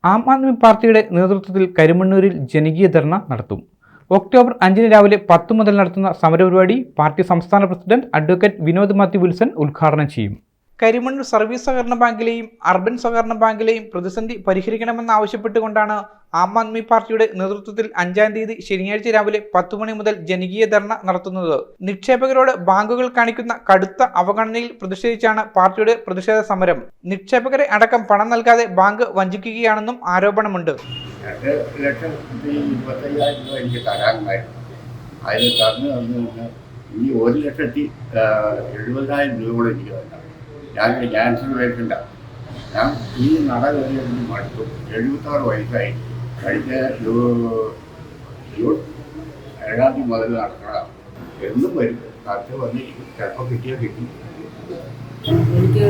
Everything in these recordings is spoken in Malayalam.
ആം ആദ്മി പാർട്ടിയുടെ നേതൃത്വത്തിൽ കരിമണ്ണൂരിൽ ജനകീയ ധർണ നടത്തും. ഒക്ടോബർ 5 രാവിലെ 10 മുതൽ നടത്തുന്ന സമരപരിപാടി പാർട്ടി സംസ്ഥാന president advocate Vinod Mathew Wilson ഉദ്ഘാടനം ചെയ്യും. കരിമണ്ണൂർ സർവീസ് സഹകരണ ബാങ്കിലെയും അർബൻ സഹകരണ ബാങ്കിലെയും പ്രതിസന്ധി പരിഹരിക്കണമെന്നാവശ്യപ്പെട്ടുകൊണ്ടാണ് ആം ആദ്മി പാർട്ടിയുടെ നേതൃത്വത്തിൽ 5-ാം തീയതി ശനിയാഴ്ച രാവിലെ 10 മണി മുതൽ ജനകീയ ധർണ നടത്തുന്നത്. നിക്ഷേപകരോട് ബാങ്കുകൾ കാണിക്കുന്ന കടുത്ത അവഗണനയിൽ പ്രതിഷേധിച്ചാണ് പാർട്ടിയുടെ പ്രതിഷേധ സമരം. നിക്ഷേപകരെ അടക്കം പണം നൽകാതെ ബാങ്ക് വഞ്ചിക്കുകയാണെന്നും ആരോപണമുണ്ട്. 2,25,000 എനിക്ക് തരാനുണ്ടായിരുന്നു. അതിൽ തന്നു ഇനി 1,70,000 രൂപ കൂടെ എനിക്ക് തരണം. ഞാൻ ക്യാൻസർ പേഷ്യൻ്റ. ഞാൻ ഈ നട കയറിയതിന് മടുത്തു. 76 വയസ്സായി. കഴിഞ്ഞ ജൂൺ 7 മുതൽ നടക്കണം. എന്നും വരും. കാലത്ത് വന്നിരിക്കും. ചിലപ്പോൾ കിട്ടിയാൽ കിട്ടി. എനിക്ക്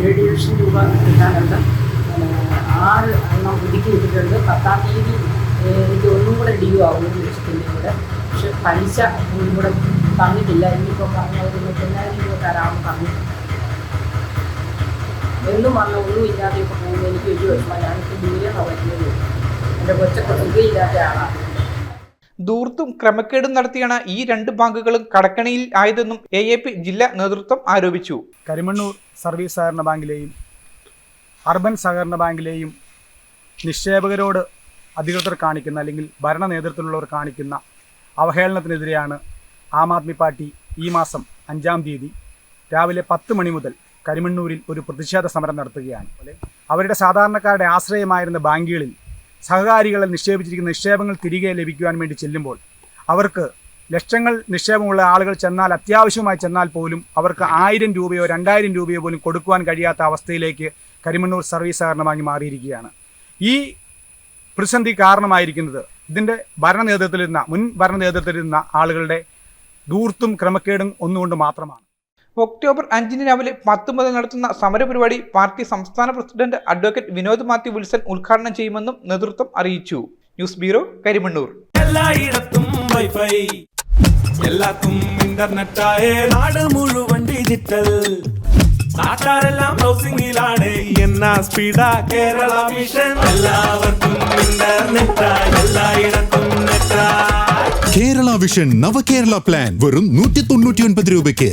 7 ലക്ഷം രൂപ കിട്ടാനുണ്ട്. 6 എണ്ണം പുതുക്കി വിട്ടിട്ടുണ്ട്. 10-ാം തീയതി എനിക്ക് ഒന്നും കൂടെ ഡ്യൂ ആവും 1 ലക്ഷത്തിൻ്റെ കൂടെ. പക്ഷെ പലിശ ഒന്നും കൂടെ തന്നിട്ടില്ല. ഇനിയിപ്പോൾ പറഞ്ഞ 24,000 രൂപ തരാമെന്ന് പറഞ്ഞു. എന്നും പറഞ്ഞ ഒന്നും ഇല്ലാതെ ഇപ്പോൾ പോകുന്നത് എനിക്ക് വലിയ വിഷമം. ഞാനിപ്പോൾ ദൂരെ വരുന്നത്. എൻ്റെ കൊച്ചൊക്കെ സുഖമില്ലാത്ത ആളാണ്. ധൂർത്തും ക്രമക്കേടും നടത്തിയാണ് ഈ 2 ബാങ്കുകളും കടക്കണിയിൽ ആയതെന്നും AAP ജില്ലാ നേതൃത്വം ആരോപിച്ചു. കരിമണ്ണൂർ സർവീസ് സഹകരണ ബാങ്കിലെയും അർബൻ സഹകരണ ബാങ്കിലെയും നിക്ഷേപകരോട് അധികൃതർ കാണിക്കുന്ന അല്ലെങ്കിൽ ഭരണ നേതൃത്വത്തിലുള്ളവർ കാണിക്കുന്ന അവഹേളനത്തിനെതിരെയാണ് ആം ആദ്മി പാർട്ടി ഈ മാസം 5-ാം തീയതി രാവിലെ 10 മണി മുതൽ കരിമണ്ണൂരിൽ ഒരു പ്രതിഷേധ സമരം നടത്തുകയാണ്. അവരുടെ സാധാരണക്കാരുടെ ആശ്രയമായിരുന്ന ബാങ്കുകളിൽ സഹകാരികളെ നിക്ഷേപിച്ചിരിക്കുന്ന നിക്ഷേപങ്ങൾ തിരികെ ലഭിക്കുവാൻ വേണ്ടി ചെല്ലുമ്പോൾ അവർക്ക് ലക്ഷങ്ങൾ നിക്ഷേപമുള്ള ആളുകൾ ചെന്നാൽ, അത്യാവശ്യമായി ചെന്നാൽ പോലും അവർക്ക് 1000 രൂപയോ 2000 രൂപയോ പോലും കൊടുക്കുവാൻ കഴിയാത്ത അവസ്ഥയിലേക്ക് കരിമണ്ണൂർ സർവീസ് സഹകരണ ബാങ്ക് മാറിയിരിക്കുകയാണ്. ഈ പ്രതിസന്ധി കാരണമായിരിക്കുന്നത് ഇതിൻ്റെ മുൻ ഭരണ നേതൃത്വത്തിലിരുന്ന ആളുകളുടെ ധൂർത്തും ക്രമക്കേടും ഒന്നുകൊണ്ട് മാത്രമാണ്. ഒക്ടോബർ 5 രാവിലെ 10 മുതൽ നടത്തുന്ന സമരപരിപാടി പാർട്ടി സംസ്ഥാന president advocate Vinod Mathew Wilson ഉദ്ഘാടനം ചെയ്യുമെന്നും നേതൃത്വം അറിയിച്ചു. News bureau, Karimannoor. എല്ലായിടത്തും വൈഫൈ, എല്ലാത്തും ഇന്റർനെറ്റായേ, നാട് മുഴുവൻ ഡിജിറ്റൽ. നാട്ടാരെല്ലാം ബ്രൗസിംഗിലാണ്. എന്നാ സ്പീഡാ കേരള വിഷൻ. എല്ലാവർക്കും ഇന്റർനെറ്റാ, എല്ലായിടത്തും നെറ്റാ. കേരള വിഷൻ നവകേരള പ്ലാൻ വെറും 199 രൂപയ്ക്ക്.